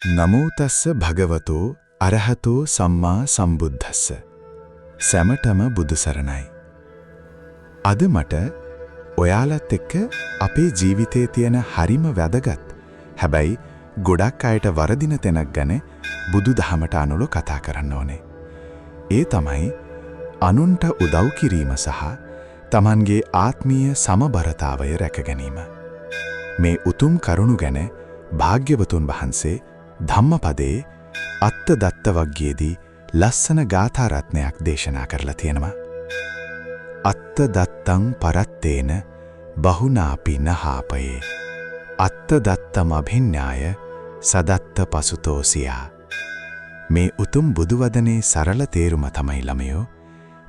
නමෝ තස්ස භගවතෝ අරහතෝ සම්මා සම්බුද්දස්ස. සැමටම බුදු සරණයි. අද මට ඔයාලත් එක්ක අපේ ජීවිතයේ තියෙන හරිම වැදගත් හැබැයි ගොඩක් අයට වරදින තැනක් ගැන බුදු දහමට අනුව කතා කරන්න ඕනේ. ඒ තමයි අනුන්ට උදව් කිරීම සහ තමන්ගේ ආත්මීය සමබරතාවය රැක ගැනීම. මේ උතුම් කරුණු ගැන භාග්‍යවතුන් වහන්සේ ධම්මපදයේ අත්ත දත්ත වග්ගයේදී ලස්සන ගාථා රත්නයක් දේශනා කරලා තියෙනවා. අත්ත දත්තං පරත්තේන බහුනාපි නහාපයේ අත්ත දත්තම අභිඤ්ඤාය සදත්ත පසුතෝසියා. මේ උතුම් බුදුවදනේ සරල තේරුම තමයි ළමයෝ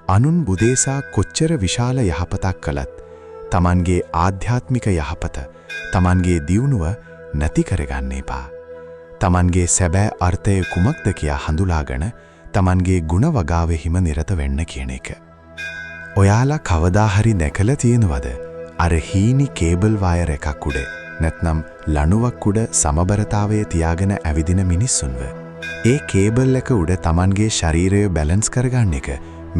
අනුන් බුදේසා කොච්චර විශාල යහපතක් කළත් තමන්ගේ ආධ්‍යාත්මික යහපත තමන්ගේ දියුණුව නැති කරගන්න එපා. තමන්ගේ සැබෑ අර්ථය කුමක්ද කියා හඳුලාගෙන තමන්ගේ ගුණ වගාවෙහිම නිරත වෙන්න කියන එක. ඔයාලා කවදා හරි දැකලා තියෙනවද අර හීනි කේබල් වයර් එකක් උඩ නැත්නම් ලණුවක් උඩ සමබරතාවය තියාගෙන ඇවිදින මිනිස්සුන්ව? ඒ කේබල් එක උඩ තමන්ගේ ශරීරය බැලන්ස් කරගන්න එක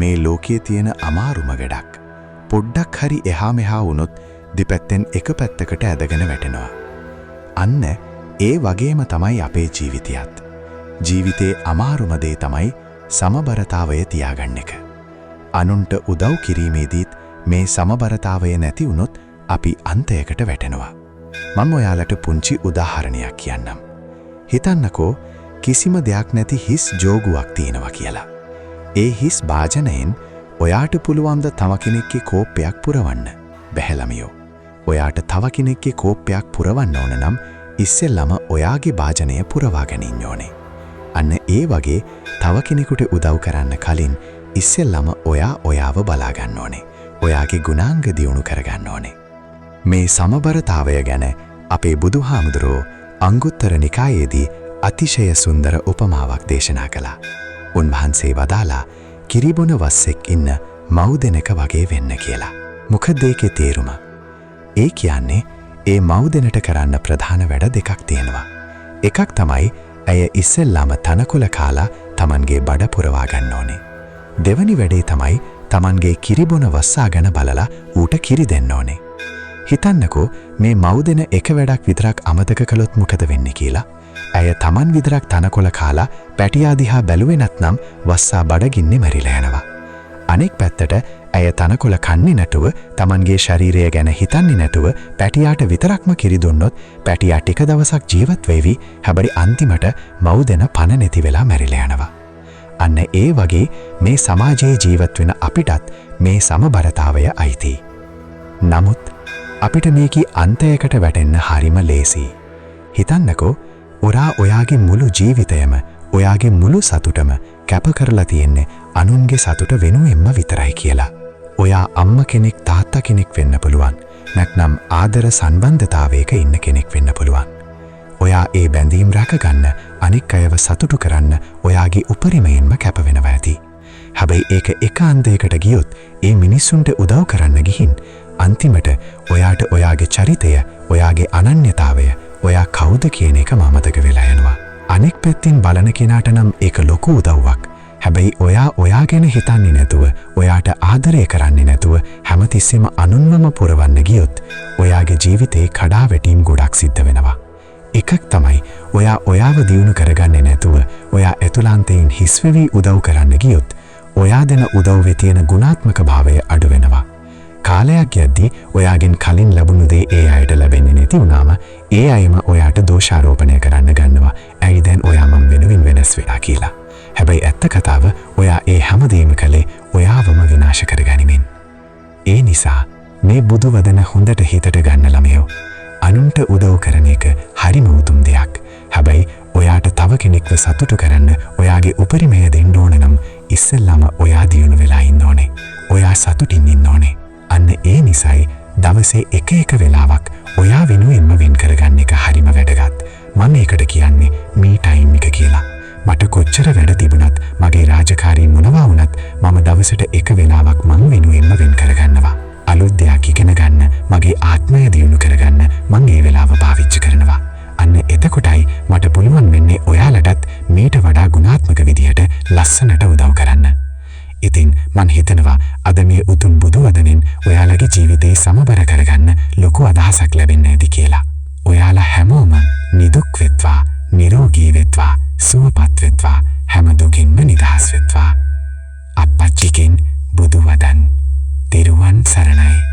මේ ලෝකයේ තියෙන අමාරුම වැඩක්. පොඩ්ඩක් හරි එහා මෙහා වුණොත් දෙපැත්තෙන් එක පැත්තකට ඇදගෙන වැටෙනවා. අන්න ඒ වගේම තමයි අපේ ජීවිතයත්. ජීවිතේ අමාරුම දේ තමයි සමබරතාවය තියාගන්න එක. අනුන්ට උදව් කිරීමේදීත් මේ සමබරතාවය නැති වුණොත් අපි අන්තයකට වැටෙනවා. මම ඔයාලට පුංචි උදාහරණයක් කියන්නම්. හිතන්නකෝ කිසිම දෙයක් නැති හිස් ජෝගුවක් තියෙනවා කියලා. ඒ හිස් භාජනයෙන් ඔයාට පුළුවන් ද තව කෙනෙක්ගේ කෝප්පයක් පුරවන්න? බැහැ ළමයෝ. ඔයාට තව කෙනෙක්ගේ කෝප්පයක් පුරවන්න ඕන නම් ඉස්සෙල්ලම ඔයාගේ භාජනය පුරවා ගනින්න ඕනේ. අන්න ඒ වගේ තව කෙනෙකුට උදව් කරන්න කලින් ඉස්සෙල්ලම ඔයාව බලා ගන්න ඕනේ. ඔයාගේ ගුණාංග දියුණු කරගන්න ඕනේ. මේ සමබරතාවය ගැන අපේ බුදුහාමුදුරුවෝ අංගුත්තර නිකායේදී අතිශය සුන්දර උපමාවක් දේශනා කළා. උන්වහන්සේ වදාලා කිරිබොන වස්සෙක් ඉන්න මව් දෙනක වගේ වෙන්න කියලා. මොකද ඒකේ තේරුම? ඒ කියන්නේ ඒ මව් දෙනට කරන්න ප්‍රධාන වැඩ දෙකක් තියෙනවා. එකක් තමයි ඇය ඉස්සෙල්ලාම තනකොළ කාලා තමන්ගේ බඩ පුරවා ගන්න ඕනේ. දෙවැනි වැඩේ තමයි තමන්ගේ කිරිබොන වස්සා ගැන බලලා ඌට කිරි දෙන්න ඕනේ. හිතන්නකෝ මේ මව් දෙන එක වැඩක් විතරක් අමතක කළොත් මොකද වෙන්නේ කියලා? ඇය තමන් විතරක් තනකොළ කාලා පැටියා දිහා බැලුවේ නැත්නම් වස්සා බඩගින්නේ මැරිලා යනවා. අනෙක් පැත්තට ඇය තනකොළ කන්නේ නැතුව තමන්ගේ ශරීරය ගැන හිතන්නේ නැතුව පැටියාට විතරක්ම කිරි දුන්නොත් පැටියා ටික දවසක් ජීවත් වෙවි. හැබැයි අන්තිමට මව් දෙන පණ නැති වෙලා මැරිලා යනවා. අන්න ඒ වගේ මේ සමාජයේ ජීවත් වෙන අපිටත් මේ සමබරතාවය අයිති. නමුත් අපිට මේකී අන්තයකට වැටෙන්න හරිම ලේසි. හිතන්නකෝ ඔයාගේ මුළු ජීවිතයම ඔයාගේ මුළු සතුටම කැප කරලා තියෙන්නේ අනුන්ගේ සතුට වෙනුවෙන්ම විතරයි කියලා. ඔයා අම්මා කෙනෙක් තාත්තා කෙනෙක් වෙන්න පුළුවන්. නැත්නම් ආදර සම්බන්ධතාවයක ඉන්න කෙනෙක් වෙන්න පුළුවන්. ඔයා ඒ බැඳීම් රැකගන්න අනික් අයව සතුටු කරන්න ඔයාගේ උපරිමයෙන්ම කැප වෙනවා ඇති. හැබැයි ඒක එක අන්තයකට ගියොත් ඒ මිනිස්සුන්ට උදව් කරන්න ගිහින් අන්තිමට ඔයාට ඔයාගේ චරිතය, ඔයාගේ අනන්‍යතාවය, ඔයා කවුද කියන එක මතක වෙලා යනවා. අනෙක් පැත්තෙන් බලන කෙනාට නම් ඒක ලොකු උදව්වක්. හැබැයි ඔයා ගැන හිතන්නේ නැතුව, ඔයාට ආදරය කරන්නේ නැතුව හැමතිස්සෙම අනුන්වම පුරවන්න ගියොත් ඔයාගේ ජීවිතේ කඩාවැටීම් ගොඩක් සිද්ධ වෙනවා. එකක් තමයි ඔයාව දියුණු කරගන්නේ නැතුව ඔයා ඇතුළාන්තයෙන් හිස් වෙවි උදව් කරන්න ගියොත් ඔයා දෙන උදව්වේ තියෙන ගුණාත්මක භාවය අඩු වෙනවා. කාලයක් යද්දී ඔයාගෙන් කලින් ලැබුණු දේ ඒ අයට ලැබෙන්නේ නැති වුණාම ඒ අයම ඔයාට දෝෂාරෝපණය කරන්න ගන්නවා. ඇයි දැන් ඔයා මම වෙනුවෙන් වෙනස් වෙලා කියලා. හැබැයි ඇත්ත කතාව ඔයා ඒ හැමදේම කළේ ඔයාවම විනාශ කරගනිමින්. ඒ නිසා මේ බුදු වදන හොඳට හිතට ගන්න ළමයෝ. අනුන්ට උදව් කරන එක හරිම උතුම් දෙයක්. හැබැයි ඔයාට තව කෙනෙක්ව සතුටු කරන්න ඔයාගේ උපරිමය දෙන්න ඕන නම් ඉස්සෙල්ලාම ඔයා දියුණු වෙලා ඉන්න ඕනේ. ඔයා සතුටින් ඉන්න ඕනේ. අන්න ඒ නිසයි දවසේ එක වෙලාවක් ඔයා වෙනුවෙන්ම වෙන් කරගන්න එක හරිම වැදගත්. මම ඒකට කියන්නේ මේ ටයිම් එක කියලා. මට කොච්චර වැඩ තිබුණත් මගේ රාජකාරී මොනවා වුණත් මම දවසට එක වෙලාවක් මං වෙනුවෙන්ම වෙන් කරගන්නවා. අලුත් දෙයක් ඉගෙන ගන්න, මගේ ආත්මය දියුණු කරගන්න මං ඒ වෙලාව පාවිච්චි කරනවා. අන්න එතකොටයි මට පුළුවන් වෙන්නේ ඔයාලටත් මීට වඩා ගුණාත්මක විදියට ලස්සනට උදව් කරන්න. ඉතින් මං හිතනවා අද මේ උතුම් බුදු වදනෙන් ඔයාලගේ ජීවිතේ සමබර කරගන්න ලොකු අදහසක් ලැබෙන්න ඇති කියලා. ඔයාලා හැමෝම නිදුක් වෙත්වා, නිරෝගී වෙත්වා, සුවපත් වෙත්වා, හැම දුකින්ම නිදහස් වෙත්වා. අප්පච්චිගෙන් බුදු වදන්. තෙරුවන් සරණයි.